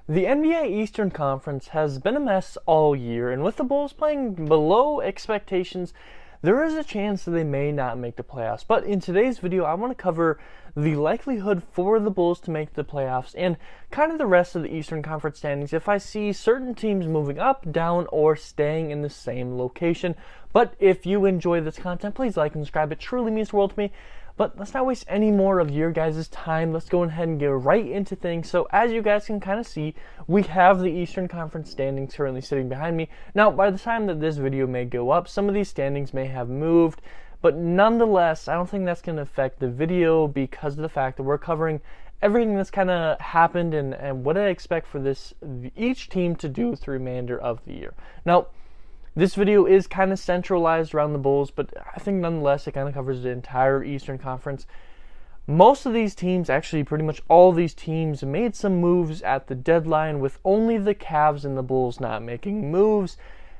The NBA Eastern Conference has been a mess all year, and with the Bulls playing below expectations, there is a chance that they may not make the playoffs. But in today's video, I want to cover the likelihood for the Bulls to make the playoffs and kind of the rest of the Eastern Conference standings if I see certain teams moving up, down, or staying in the same location. But if you enjoy this content, please like and subscribe. It truly means the world to me. But let's not waste any more of your guys' time. Let's go ahead and get right into things. So as you guys can kind of see, we have the Eastern Conference standings currently sitting behind me. Now, by the time that this video may go up, some of these standings may have moved. But nonetheless, I don't think that's going to affect the video because of the fact that we're covering everything that's kind of happened and what I expect for each team to do through the remainder of the year. Now, this video is kind of centralized around the Bulls, but I think nonetheless it kind of covers the entire Eastern Conference. Most of these teams, actually pretty much all these teams, made some moves at the deadline, with only the Cavs and the Bulls not making moves.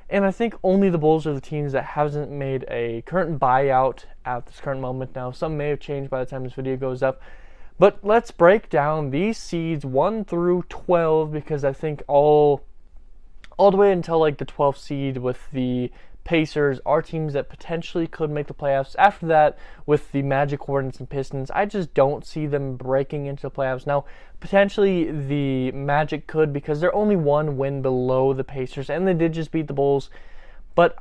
And I think only the Bulls are the teams that hasn't made a current buyout at this current moment. Now, some may have changed by the time this video goes up. But let's break down these seeds 1 through 12, because I think all the way until like the 12th seed with the Pacers are teams that potentially could make the playoffs. After that, with the Magic, Hornets, and Pistons, I just don't see them breaking into the playoffs. Now, potentially the Magic could, because they're only one win below the Pacers, and they did just beat the Bulls. But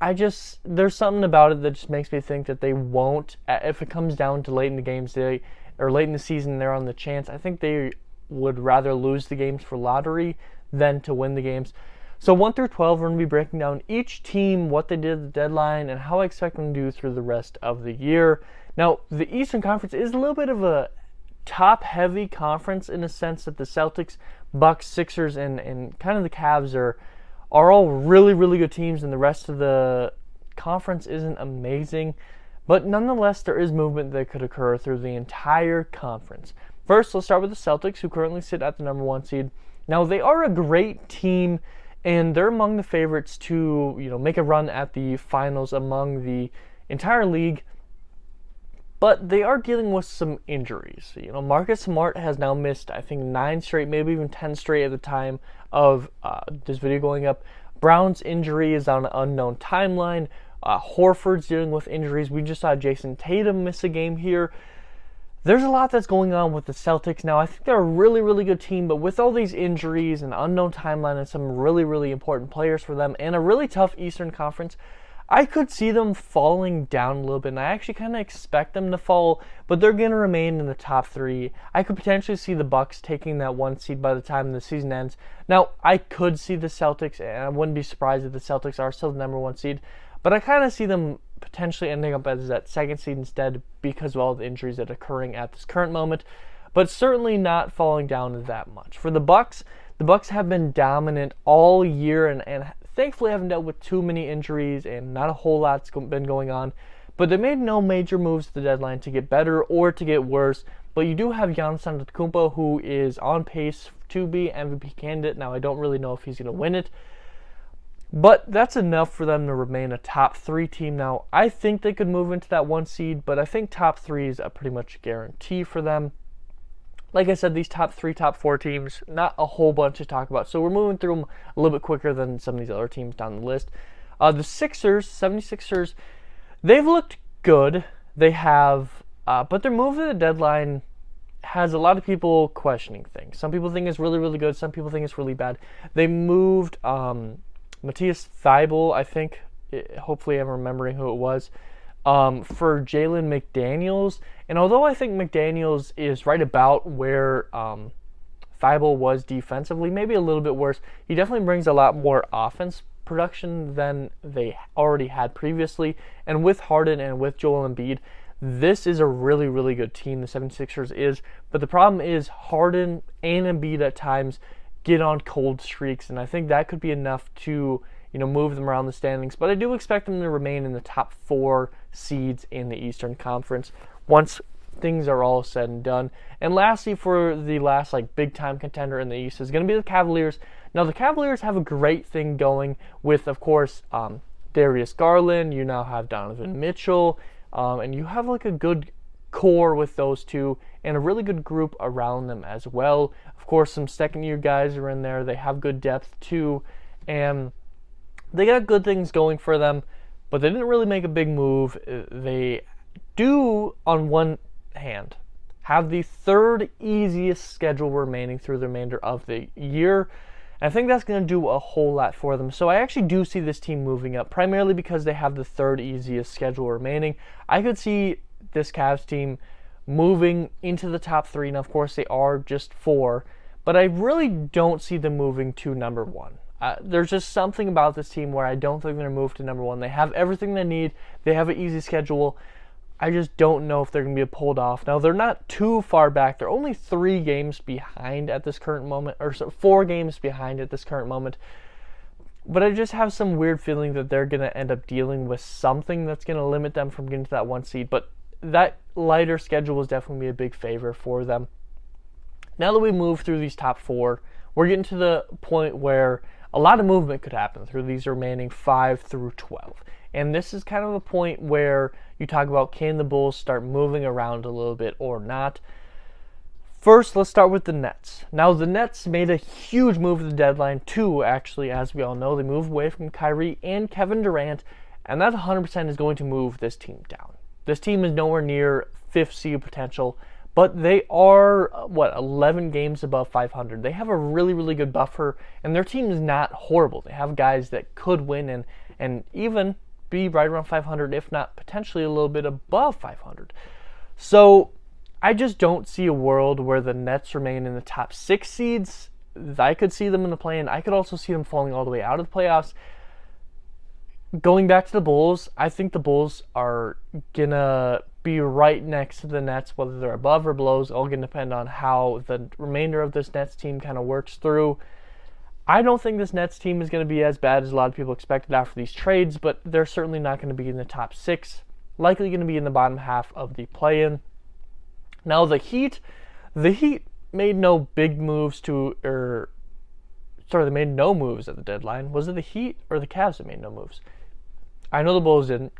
there's something about it that just makes me think that they won't. If it comes down to late in the games, or late in the season, they're on the chance. I think they would rather lose the games for lottery than to win the games. So 1 through 12, we're going to be breaking down each team, what they did at the deadline, and how I expect them to do through the rest of the year. Now, the Eastern Conference is a little bit of a top-heavy conference in the sense that the Celtics, Bucks, Sixers, and kind of the Cavs are all really, really good teams, and the rest of the conference isn't amazing. But nonetheless, there is movement that could occur through the entire conference. First, let's start with the Celtics, who currently sit at the number 1 seed. Now, they are a great team, and they're among the favorites to, make a run at the finals among the entire league. But they are dealing with some injuries. Marcus Smart has now missed, I think, 9 straight, maybe even 10 straight at the time of this video going up. Brown's injury is on an unknown timeline. Horford's dealing with injuries. We just saw Jason Tatum miss a game here. There's a lot that's going on with the Celtics now. I think they're a really, really good team, but with all these injuries and unknown timeline and some really, really important players for them and a really tough Eastern Conference, I could see them falling down a little bit, and I actually kind of expect them to fall, but they're going to remain in the top 3. I could potentially see the Bucks taking that 1 seed by the time the season ends. Now, I could see the Celtics, and I wouldn't be surprised if the Celtics are still the number 1 seed, but I kind of see them potentially ending up as that 2nd seed instead because of all the injuries that are occurring at this current moment, but certainly not falling down that much. For the Bucks have been dominant all year and thankfully haven't dealt with too many injuries and not a whole lot's been going on, but they made no major moves at the deadline to get better or to get worse. But you do have Giannis Antetokounmpo, who is on pace to be MVP candidate. Now, I don't really know if he's going to win it, but that's enough for them to remain a top 3 team. Now, I think they could move into that 1 seed, but I think top 3 is a pretty much guarantee for them. Like I said, these top 3, top 4 teams, not a whole bunch to talk about. So we're moving through them a little bit quicker than some of these other teams down the list. The 76ers, they've looked good. They have, but their move at the deadline has a lot of people questioning things. Some people think it's really, really good. Some people think it's really bad. They moved Matthias Thybulle, I think, hopefully I'm remembering who it was, for Jalen McDaniels. And although I think McDaniels is right about where Thybulle was defensively, maybe a little bit worse, he definitely brings a lot more offense production than they already had previously. And with Harden and with Joel Embiid, this is a really, really good team, the 76ers is. But the problem is Harden and Embiid at times get on cold streaks, and I think that could be enough to move them around the standings. But I do expect them to remain in the top 4 seeds in the Eastern Conference once things are all said and done. And lastly, for the last big time contender in the East is going to be the Cavaliers. Now, the Cavaliers have a great thing going with, of course, Darius Garland. You now have Donovan Mitchell, and you have a good core with those two and a really good group around them as well. Of course, some second-year guys are in there. They have good depth too, and they got good things going for them, but they didn't really make a big move. They do, on one hand, have the third easiest schedule remaining through the remainder of the year. And I think that's going to do a whole lot for them. So I actually do see this team moving up, primarily because they have the third easiest schedule remaining. I could see this Cavs team moving into the top 3, and of course they are just 4, but I really don't see them moving to number 1. There's just something about this team where I don't think they're going to move to number 1. They have everything they need. They have an easy schedule. I just don't know if they're going to be pulled off. Now, they're not too far back. They're only 3 games behind at this current moment, or 4 games behind at this current moment. But I just have some weird feeling that they're going to end up dealing with something that's going to limit them from getting to that 1 seed. But that lighter schedule is definitely a big favor for them. Now that we move through these top 4, we're getting to the point where a lot of movement could happen through these remaining 5 through 12. And this is kind of a point where you talk about, can the Bulls start moving around a little bit or not? First, let's start with the Nets. Now, the Nets made a huge move at the deadline too, actually, as we all know. They moved away from Kyrie and Kevin Durant, and that 100% is going to move this team down. This team is nowhere near 5th seed potential, but they are, 11 games above 500. They have a really, really good buffer, and their team is not horrible. They have guys that could win and even be right around 500, if not potentially a little bit above 500. So I just don't see a world where the Nets remain in the top 6 seeds. I could see them in the play-in. I could also see them falling all the way out of the playoffs. Going back to the Bulls, I think the Bulls are going to be right next to the Nets, whether they're above or below is all going to depend on how the remainder of this Nets team kind of works through. I don't think this Nets team is going to be as bad as a lot of people expected after these trades, but they're certainly not going to be in the top 6, likely going to be in the bottom half of the play-in. Now the Heat made no big moves they made no moves at the deadline. Was it the Heat or the Cavs that made no moves? I know the Bulls didn't,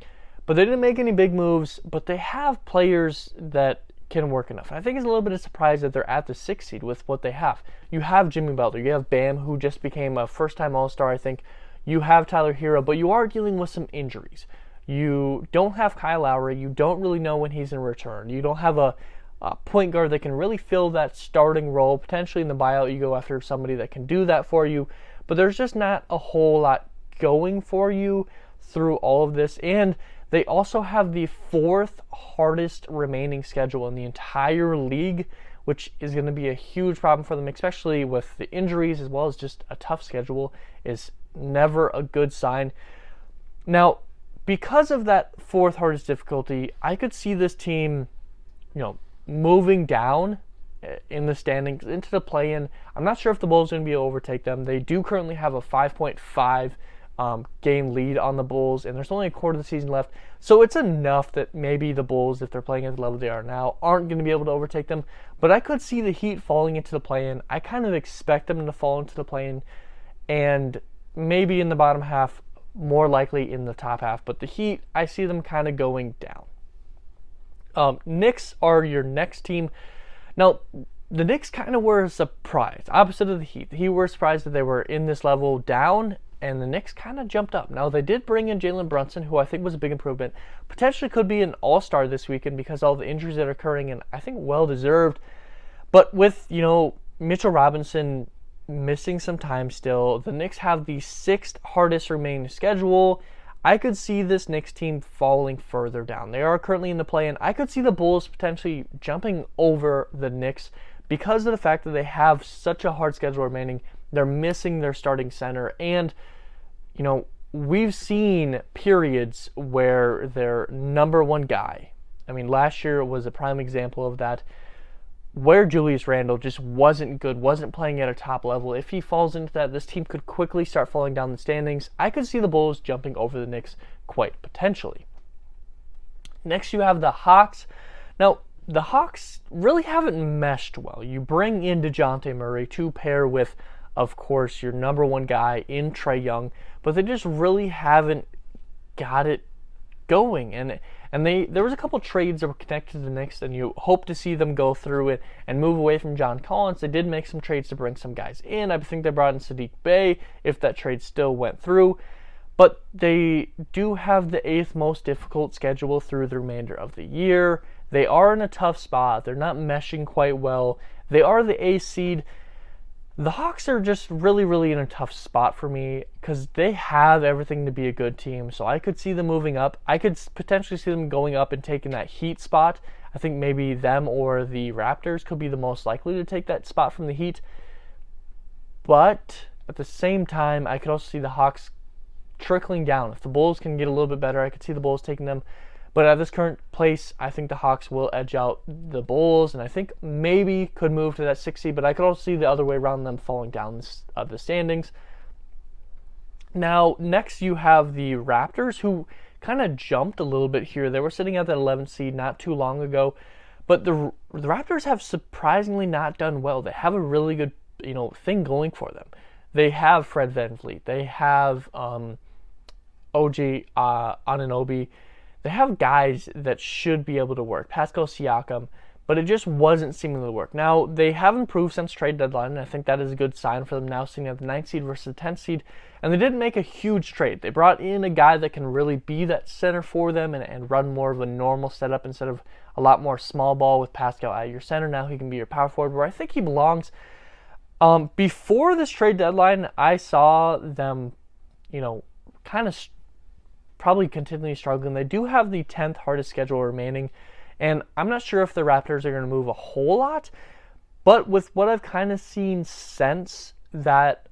but they didn't make any big moves, but they have players that can work enough. And I think it's a little bit of a surprise that they're at the 6th seed with what they have. You have Jimmy Butler, you have Bam, who just became a first-time All-Star, I think. You have Tyler Hero, but you are dealing with some injuries. You don't have Kyle Lowry. You don't really know when he's in return. You don't have a point guard that can really fill that starting role. Potentially in the buyout, you go after somebody that can do that for you. But there's just not a whole lot going for you through all of this. And they also have the 4th hardest remaining schedule in the entire league, which is going to be a huge problem for them, especially with the injuries as well as just a tough schedule is never a good sign. Now, because of that 4th hardest difficulty, I could see this team, moving down in the standings into the play-in. I'm not sure if the Bulls are going to be able to overtake them. They do currently have a 5.5 game lead on the Bulls, and there's only a quarter of the season left. So it's enough that maybe the Bulls, if they're playing at the level they are now, aren't going to be able to overtake them. But I could see the Heat falling into the play-in. I kind of expect them to fall into the play-in, and maybe in the bottom half, more likely in the top half. But the Heat, I see them kind of going down. Knicks are your next team. Now, the Knicks kind of were a surprise, opposite of the Heat. The Heat were surprised that they were in this level down, and the Knicks kind of jumped up. Now, they did bring in Jalen Brunson, who I think was a big improvement. Potentially could be an all-star this weekend because all the injuries that are occurring, and I think well-deserved. But with, Mitchell Robinson missing some time still, the Knicks have the 6th hardest remaining schedule. I could see this Knicks team falling further down. They are currently in the play-in. I could see the Bulls potentially jumping over the Knicks because of the fact that they have such a hard schedule remaining. They're missing their starting center. And, we've seen periods where their number 1 guy, last year was a prime example of that, where Julius Randle just wasn't good, wasn't playing at a top level. If he falls into that, this team could quickly start falling down the standings. I could see the Bulls jumping over the Knicks quite potentially. Next, you have the Hawks. Now, the Hawks really haven't meshed well. You bring in DeJounte Murray to pair with, of course, your number 1 guy in Trae Young, but they just really haven't got it going. And And there was a couple trades that were connected to the Knicks, and you hope to see them go through it and move away from John Collins. They did make some trades to bring some guys in. I think they brought in Sadiq Bey if that trade still went through. But they do have the 8th most difficult schedule through the remainder of the year. They are in a tough spot. They're not meshing quite well. They are the A seed. The Hawks are just really, really in a tough spot for me because they have everything to be a good team. So I could see them moving up. I could potentially see them going up and taking that Heat spot. I think maybe them or the Raptors could be the most likely to take that spot from the Heat. But at the same time, I could also see the Hawks trickling down. If the Bulls can get a little bit better, I could see the Bulls taking them. But at this current place, I think the Hawks will edge out the Bulls, and I think maybe could move to that 6th seed, but I could also see the other way around, them falling down the standings. Now, next you have the Raptors, who kind of jumped a little bit here. They were sitting at that 11th seed not too long ago, but the Raptors have surprisingly not done well. They have a really good thing going for them. They have Fred VanVleet. They have OG Anunoby. They have guys that should be able to work. Pascal Siakam, but it just wasn't seeming to work. Now, they have improved since trade deadline, and I think that is a good sign for them now, sitting at the 9th seed versus the 10th seed. And they didn't make a huge trade. They brought in a guy that can really be that center for them and run more of a normal setup instead of a lot more small ball with Pascal at your center. Now he can be your power forward, where I think he belongs. Before this trade deadline, I saw them, kind of probably continually struggling. They do have the 10th hardest schedule remaining, and I'm not sure if the Raptors are going to move a whole lot, but with what I've kind of seen since that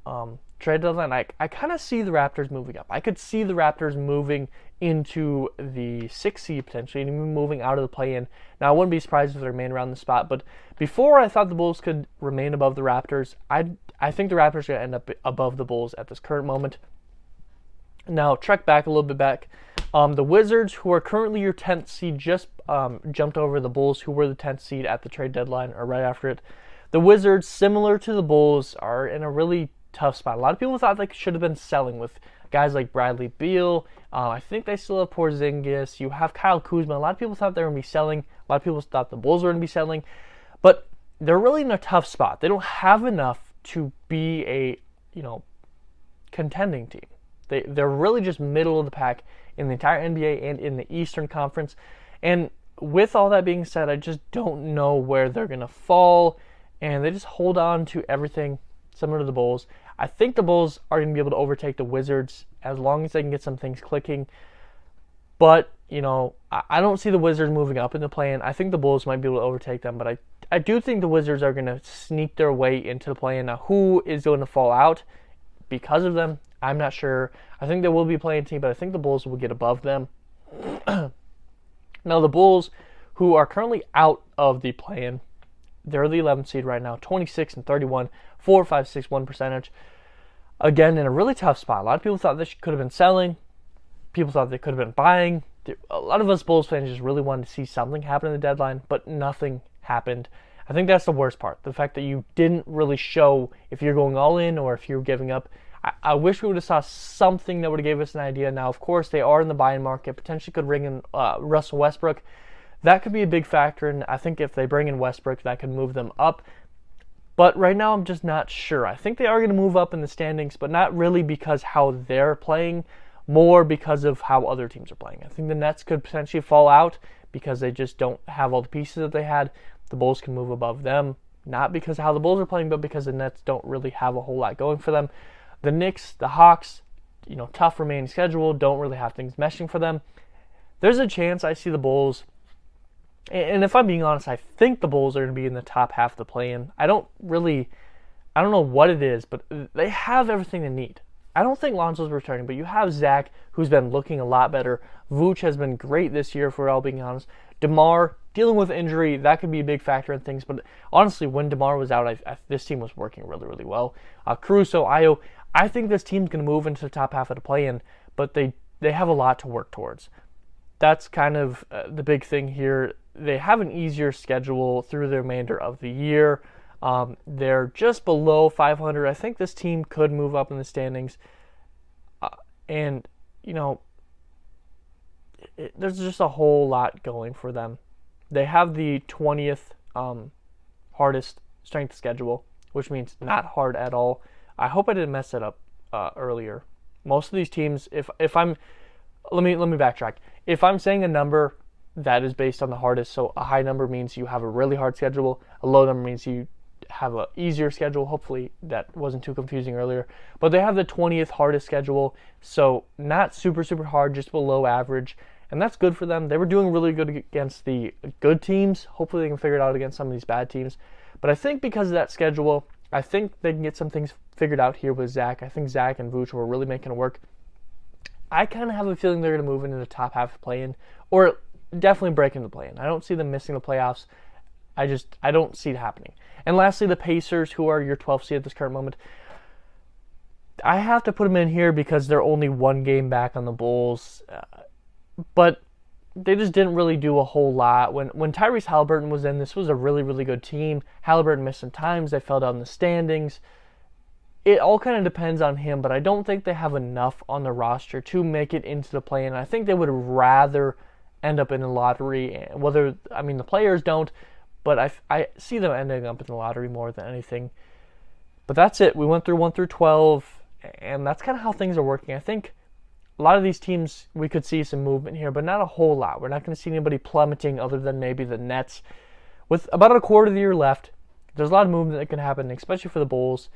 trade deadline, I kind of see the Raptors moving up. I could see the Raptors moving into the 6th seed potentially, and even moving out of the play-in. Now, I wouldn't be surprised if they remain around the spot, but before I thought the Bulls could remain above the Raptors, I think the Raptors are going to end up above the Bulls at this current moment. Now, trek back a little bit back. The Wizards, who are currently your 10th seed, just jumped over the Bulls, who were the 10th seed at the trade deadline, or right after it. The Wizards, similar to the Bulls, are in a really tough spot. A lot of people thought they should have been selling with guys like Bradley Beal. I think they still have Porzingis. You have Kyle Kuzma. A lot of people thought they were going to be selling. A lot of people thought the Bulls were going to be selling. But they're really in a tough spot. They don't have enough to be a, contending team. They're really just middle of the pack in the entire NBA and in the Eastern Conference. And with all that being said, I just don't know where they're going to fall. And they just hold on to everything similar to the Bulls. I think the Bulls are going to be able to overtake the Wizards as long as they can get some things clicking. But, I don't see the Wizards moving up in the play-in. I think the Bulls might be able to overtake them. But I do think the Wizards are going to sneak their way into the play-in. Now, who is going to fall out because of them? I'm not sure. I think there will be a play-in team, but I think the Bulls will get above them. Now, the Bulls, who are currently out of the play-in, they're the 11th seed right now, 26-31, 4.561 percentage. Again, in a really tough spot. A lot of people thought this could have been selling. People thought they could have been buying. A lot of us Bulls fans just really wanted to see something happen in the deadline, but nothing happened. I think that's the worst part. The fact that you didn't really show if you're going all in or if you're giving up. I wish we would have saw something that would have gave us an idea. Now, of course, they are in the buying market. Potentially could bring in Russell Westbrook. That could be a big factor, and I think if they bring in Westbrook, that could move them up. But right now, I'm just not sure. I think they are going to move up in the standings, but not really because how they're playing, more because of how other teams are playing. I think the Nets could potentially fall out because they just don't have all the pieces that they had. The Bulls can move above them, not because of how the Bulls are playing, but because the Nets don't really have a whole lot going for them. The Knicks, the Hawks, tough remaining schedule, don't really have things meshing for them. There's a chance I see the Bulls, and if I'm being honest, I think the Bulls are going to be in the top half of the play-in. I don't know what it is, but they have everything they need. I don't think Lonzo's returning, but you have Zach, who's been looking a lot better. Vooch has been great this year, if we're all being honest. DeMar, dealing with injury, that could be a big factor in things, but honestly, when DeMar was out, this team was working really, really well. Caruso, Ayo, I think this team's going to move into the top half of the play-in, but they have a lot to work towards. That's kind of the big thing here. They have an easier schedule through the remainder of the year. They're just below 500. I think this team could move up in the standings. And there's just a whole lot going for them. They have the 20th hardest strength schedule, which means not hard at all. I hope I didn't mess it up earlier. Most of these teams, if I'm, let me backtrack. If I'm saying a number that is based on the hardest, so a high number means you have a really hard schedule, a low number means you have an easier schedule. Hopefully that wasn't too confusing earlier. But they have the 20th hardest schedule, so not super hard, just below average. And that's good for them. They were doing really good against the good teams. Hopefully they can figure it out against some of these bad teams. But I think because of that schedule, I think they can get some things figured out here with Zach. I think Zach and Vooch were really making it work. I kind of have a feeling they're going to move into the top half of play-in, or definitely break into the play-in. I don't see them missing the playoffs. I don't see it happening. And lastly, the Pacers, who are your 12th seed at this current moment. I have to put them in here because they're only one game back on the Bulls. But they just didn't really do a whole lot. When Tyrese Halliburton was in, this was a really good team. Halliburton missed some times. They fell down the standings. It all kind of depends on him, but I don't think they have enough on the roster to make it into the play-in. I think they would rather end up in the lottery. The players don't, but I see them ending up in the lottery more than anything. But that's it. We went through 1 through 12, and that's kind of how things are working. I think a lot of these teams, we could see some movement here, but not a whole lot. We're not going to see anybody plummeting other than maybe the Nets. With about a quarter of the year left, there's a lot of movement that can happen, especially for the Bulls.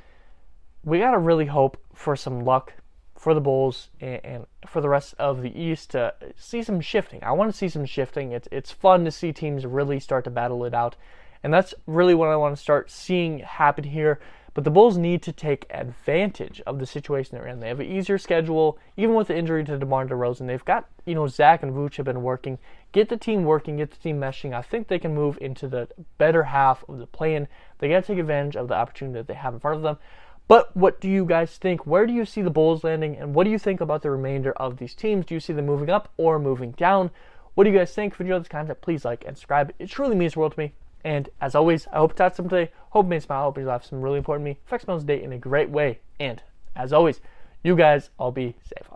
We got to really hope for some luck for the Bulls and for the rest of the East to see some shifting. I want to see some shifting. It's fun to see teams really start to battle it out, and that's really what I want to start seeing happen here. But the Bulls need to take advantage of the situation they're in. They have an easier schedule, even with the injury to DeMar DeRozan. They've got, Zach and Vooch have been working. Get the team working, get the team meshing. I think they can move into the better half of the play-in. They got to take advantage of the opportunity that they have in front of them. But what do you guys think? Where do you see the Bulls landing? And what do you think about the remainder of these teams? Do you see them moving up or moving down? What do you guys think? If you enjoyed this content, please like and subscribe. It truly means the world to me. And as always, I hope to taught something today. Hope it made you smile. Hope you laughed. Some really important to me. Affects my day in a great way. And as always, you guys all be safe.